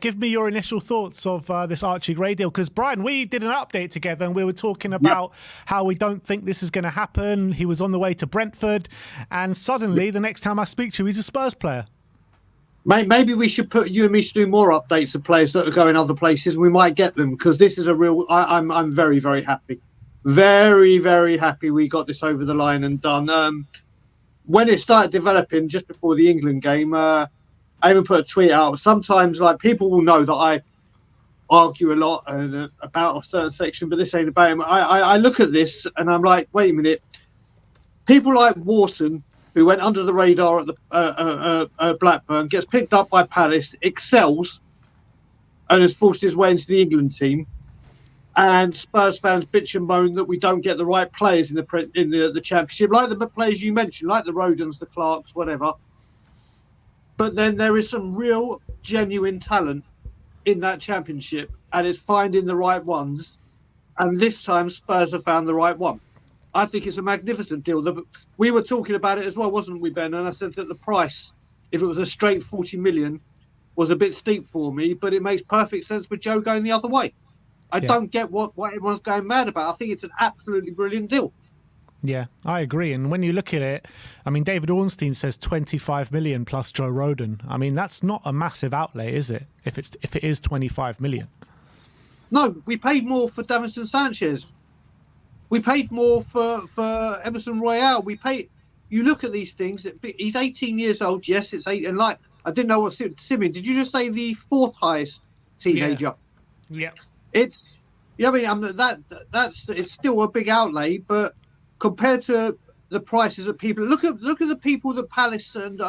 give me your initial thoughts of this Archie Gray deal. Because, Brian, we did an update together and we were talking about how we don't think this is going to happen. He was on the way to Brentford. And suddenly, the next time I speak to you, he's a Spurs player. Maybe we should you and me should do more updates of players that are going other places. We might get them because this is a real. I'm very, very happy. Very, very happy we got this over the line and done. When it started developing just before the England game, I even put a tweet out. Sometimes, like, people will know that I argue a lot about a certain section, but this ain't about him. I look at this and I'm like, wait a minute. People like Wharton, who went under the radar at the Blackburn, gets picked up by Palace, excels, and has forced his way into the England team. And Spurs fans bitch and moan that we don't get the right players in the Championship, like the players you mentioned, like the Rodens, the Clarks, whatever. But then there is some real, genuine talent in that Championship, and it's finding the right ones. And this time, Spurs have found the right one. I think it's a magnificent deal. We were talking about it as well, wasn't we, Ben? And I said that the price, if it was a straight 40 million, was a bit steep for me, but it makes perfect sense with Joe going the other way. I don't get what everyone's going mad about. I think it's an absolutely brilliant deal. Yeah, I agree. And when you look at it, I mean, David Ornstein says 25 million plus Joe Rodon. I mean, that's not a massive outlay, is it? If it is 25 million. No, we paid more for Davinson Sanchez. We paid more for Emerson Royale. You look at these things. He's 18 years old. Yes, it's 8. And like, I didn't know what Simeon. Did you just say the 4th highest teenager? Yeah. It's, I mean, it's still a big outlay, but compared to the prices that people look at the people that Palace and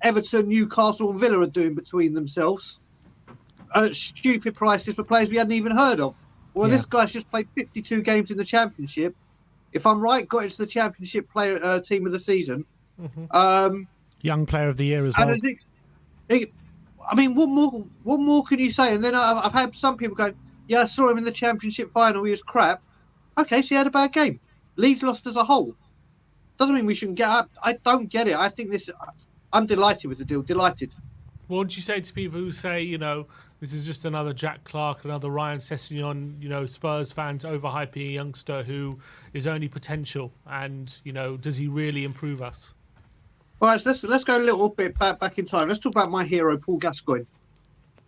Everton, Newcastle, and Villa are doing between themselves. Stupid prices for players we hadn't even heard of. Well, this guy's just played 52 games in the Championship. If I'm right, got into the Championship player team of the season. Mm-hmm. Young Player of the Year as well. I mean, what more can you say? And then I've had some people going, yeah, I saw him in the Championship final. He was crap. Okay, so he had a bad game. Leeds lost as a whole. Doesn't mean we shouldn't get up. I don't get it. I think I'm delighted with the deal. Delighted. What would you say to people who say, this is just another Jack Clark, another Ryan Sessegnon, Spurs fans overhyping a youngster who is only potential, and, does he really improve us? All right, so let's go a little bit back in time. Let's talk about my hero, Paul Gascoigne.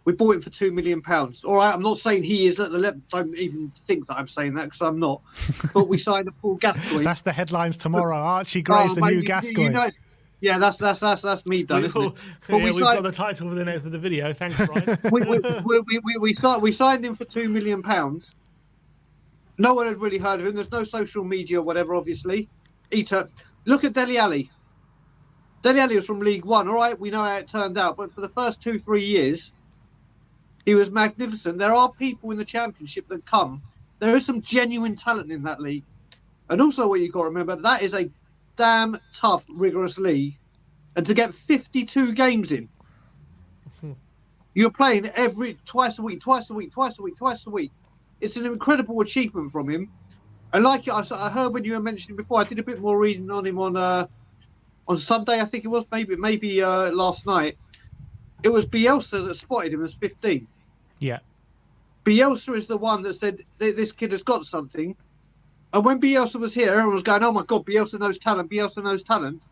We bought him for £2 million. All right, I'm not saying he is at the level. Don't even think that I'm saying that because I'm not. But we signed a Paul Gascoigne. That's the headlines tomorrow. Archie Gray's the new Gascoigne. Yeah, that's me done, isn't it? But we've got the title for the video. Thanks, Brian. we signed him for £2 million. No one had really heard of him. There's no social media or whatever, obviously. Look at Dele Alli. Dele Alli was from League One. All right, we know how it turned out. But for the first 2-3 years, he was magnificent. There are people in the Championship that come. There is some genuine talent in that league. And also what you've got to remember, that is a damn tough, rigorous league. And to get 52 games in, you're playing twice a week. It's an incredible achievement from him. And like I heard when you were mentioning before, I did a bit more reading on him on Sunday, I think it was, maybe last night. It was Bielsa that spotted him as 15. Yeah. Bielsa is the one that said, this kid has got something. And when Bielsa was here, everyone was going, oh my God, Bielsa knows talent.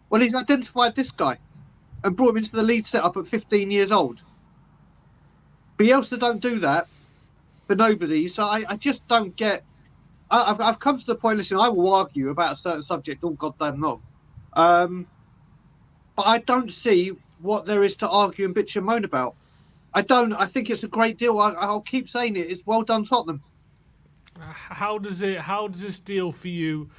Well, he's identified this guy and brought him into the lead setup at 15 years old. Bielsa don't do that for nobody. So I just don't get... I've come to the point, listen, I will argue about a certain subject all goddamn long. But I don't see what there is to argue and bitch and moan about. I think it's a great deal. I'll keep saying it. It's well done, Tottenham. How does this deal for you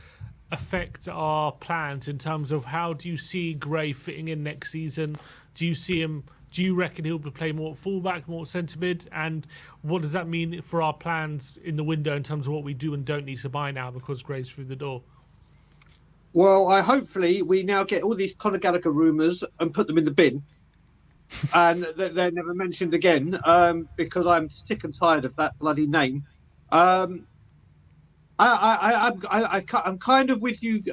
affect our plans in terms of how do you see Gray fitting in next season? Do you reckon he'll play more fullback, more centre mid? And what does that mean for our plans in the window in terms of what we do and don't need to buy now because Gray's through the door? Well, hopefully we now get all these Conor Gallagher rumours and put them in the bin. And they're never mentioned again because I'm sick and tired of that bloody name. I'm kind of with you,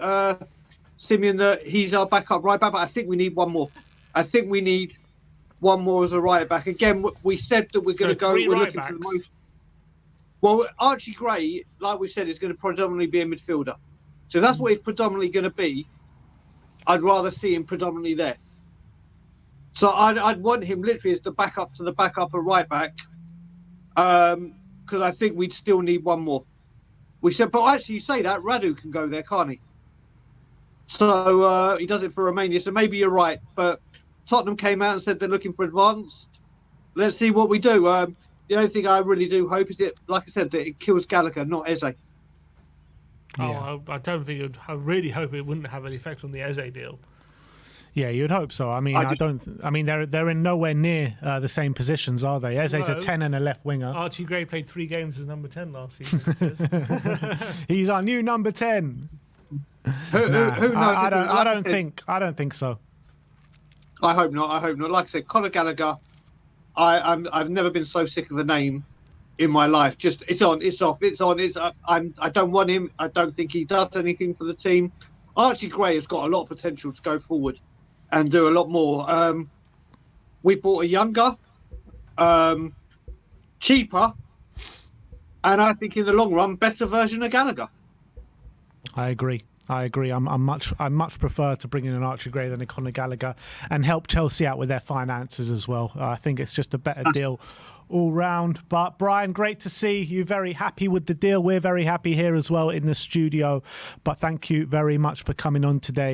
Simeon, that he's our backup right back, but I think we need one more. I think we need one more as a right back. Again, we said that we're going to go. Three We're right looking for the backs. most. Well, Archie Gray, like we said, is going to predominantly be a midfielder. So that's what he's predominantly going to be. I'd rather see him predominantly there. So I'd want him literally as the backup to the backup of right back, because I think we'd still need one more. We said, but actually, you say that Radu can go there, can't he? So he does it for Romania. So maybe you're right. But Tottenham came out and said they're looking for advanced. Let's see what we do. The only thing I really do hope is it, like I said, that it kills Gallagher, not Eze. Oh, I don't think. I really hope it wouldn't have any effect on the Eze deal. Yeah, you'd hope so. I mean, they're in nowhere near the same positions, are they? Eze's a 10 and a left winger. Archie Gray played 3 games as number 10 last season. He's our new number 10. Who knows? I don't think so. I hope not. I hope not. Like I said, Conor Gallagher. I've never been so sick of the name in my life. Just it's on, it's off, it's on, it's up. I don't want him. I don't think he does anything for the team. Archie Gray has got a lot of potential to go forward and do a lot more. We bought a younger, cheaper, and I think in the long run, better version of Gallagher. I agree. I much prefer to bring in an Archie Gray than a Conor Gallagher and help Chelsea out with their finances as well. I think it's just a better deal all round. But Brian, great to see you very happy with the deal. We're very happy here as well in the studio. But thank you very much for coming on today.